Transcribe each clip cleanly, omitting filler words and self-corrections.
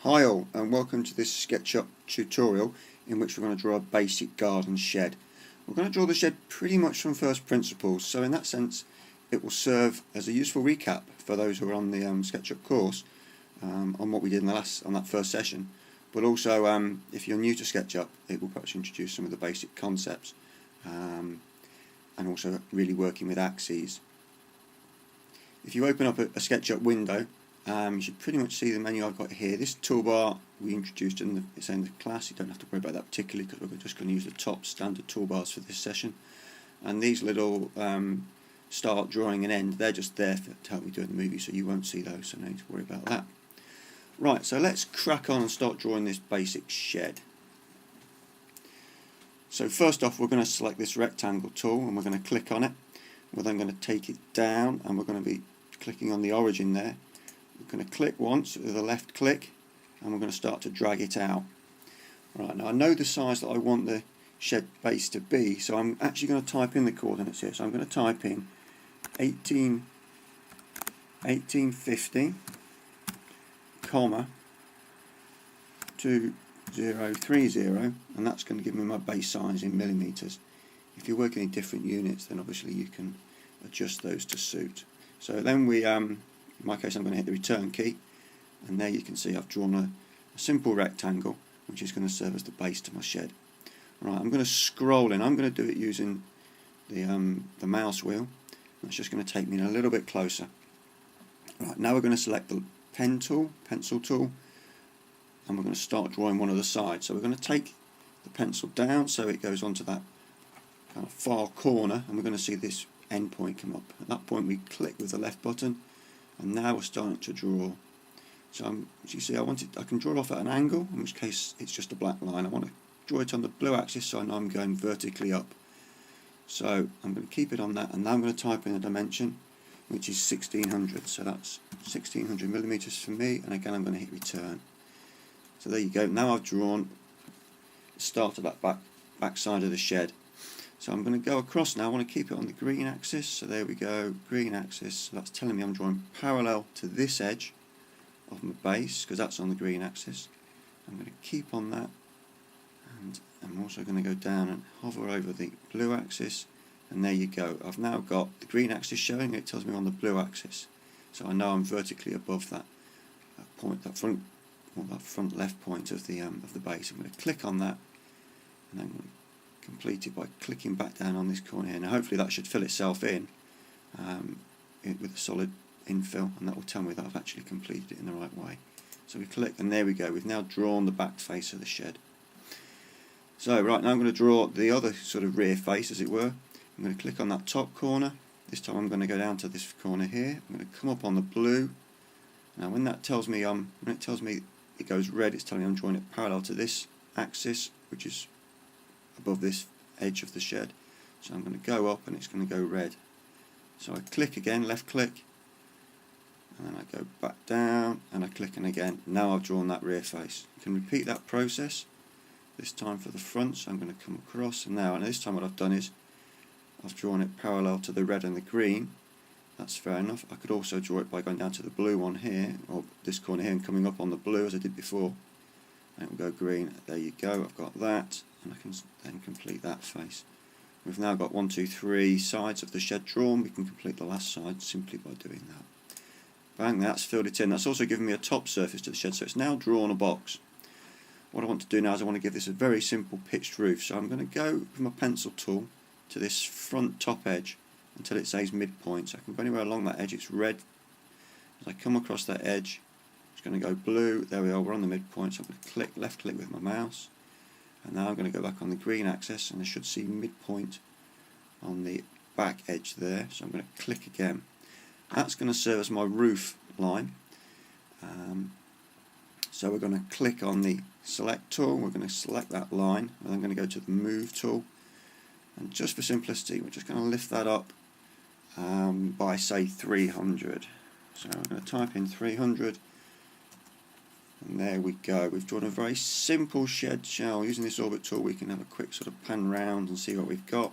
Hi all, and welcome to this SketchUp tutorial in which we're going to draw a basic garden shed. We're going to draw the shed pretty much from first principles, so in that sense it will serve as a useful recap for those who are on the SketchUp course on what we did on that first session. But also, if you're new to SketchUp, it will perhaps introduce some of the basic concepts and also really working with axes. If you open up a SketchUp window, you should pretty much see the menu I've got here. This toolbar we introduced in the class. You don't have to worry about that particularly because we're just going to use the top standard toolbars for this session. And these little start, drawing and end, they're just there to help me do in the movie, so you won't see those, so no need to worry about that. Right, so let's crack on and start drawing this basic shed. So first off, we're going to select this rectangle tool and we're going to click on it. We're then going to take it down and we're going to be clicking on the origin there. We're going to click once with a left click and we're going to start to drag it out. Right, now I know the size that I want the shed base to be, so I'm actually going to type in the coordinates here. So I'm going to type in 1850, comma 2030, and that's going to give me my base size in millimeters. If you're working in different units, then obviously you can adjust those to suit. So then we in my case I'm going to hit the return key, and there you can see I've drawn a simple rectangle which is going to serve as the base to my shed. Right, I'm going to scroll in. I'm going to do it using the mouse wheel. That's just going to take me a little bit closer. Right, now we're going to select the pencil tool, and we're going to start drawing one of the sides. So we're going to take the pencil down so it goes onto that kind of far corner, and we're going to see this end point come up. At that point we click with the left button, and now we're starting to draw. So as you see, I can draw it off at an angle, in which case it's just a black line. I want to draw it on the blue axis, so I know I'm going vertically up. So I'm going to keep it on that, and now I'm going to type in a dimension which is 1600. So that's 1600 millimeters for me, and again I'm going to hit return. So there you go. Now I've drawn the start of that back side of the shed. So I'm going to go across now. I want to keep it on the green axis. So there we go, green axis. So that's telling me I'm drawing parallel to this edge of my base because that's on the green axis. I'm going to keep on that, and I'm also going to go down and hover over the blue axis, and there you go. I've now got the green axis showing. It tells me on the blue axis, so I know I'm vertically above that point, that front left point of the base. I'm going to click on that, and I'm going to complete it by clicking back down on this corner here. Now hopefully that should fill itself in with a solid infill, and that will tell me that I've actually completed it in the right way. So we click, and there we go. We've now drawn the back face of the shed. So right now I'm going to draw the other sort of rear face, as it were. I'm going to click on that top corner. This time I'm going to go down to this corner here. I'm going to come up on the blue. Now when it tells me it goes red, it's telling me I'm drawing it parallel to this axis, which is above this edge of the shed. So I'm going to go up and it's going to go red. So I click again, left click, and then I go back down and I click, and again, now I've drawn that rear face. You can repeat that process, this time for the front. So I'm going to come across, and this time what I've done is I've drawn it parallel to the red and the green. That's fair enough. I could also draw it by going down to the blue one here, or this corner here, and coming up on the blue as I did before, and it will go green. There you go, I've got that, and I can then complete that face. We've now got 1, 2, 3 sides of the shed drawn. We can complete the last side simply by doing that. Bang, that's filled it in. That's also given me a top surface to the shed, so it's now drawn a box. What I want to do now is I want to give this a very simple pitched roof. So I'm going to go with my pencil tool to this front top edge until it says midpoint. So I can go anywhere along that edge. It's red. As I come across that edge, it's going to go blue. There we are, we're on the midpoint. So I'm going to click, left click with my mouse, and now I'm going to go back on the green axis, and I should see midpoint on the back edge there. So I'm going to click again. That's going to serve as my roof line. So we're going to click on the select tool, we're going to select that line, and I'm going to go to the move tool, and just for simplicity we're just going to lift that up by say 300. So I'm going to type in 300, and there we go. We've drawn a very simple shed shell. Using this orbit tool we can have a quick sort of pan round and see what we've got.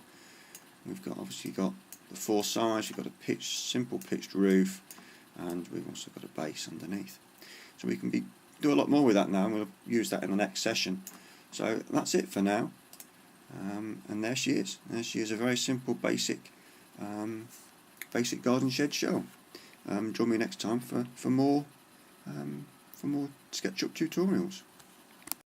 We've obviously got the 4 sides, we've got a simple pitched roof, and we've also got a base underneath. So we can be do a lot more with that now, and we'll use that in the next session. So that's it for now. And there she is. There she is, a very simple, basic garden shed shell. Join me next time for more SketchUp tutorials.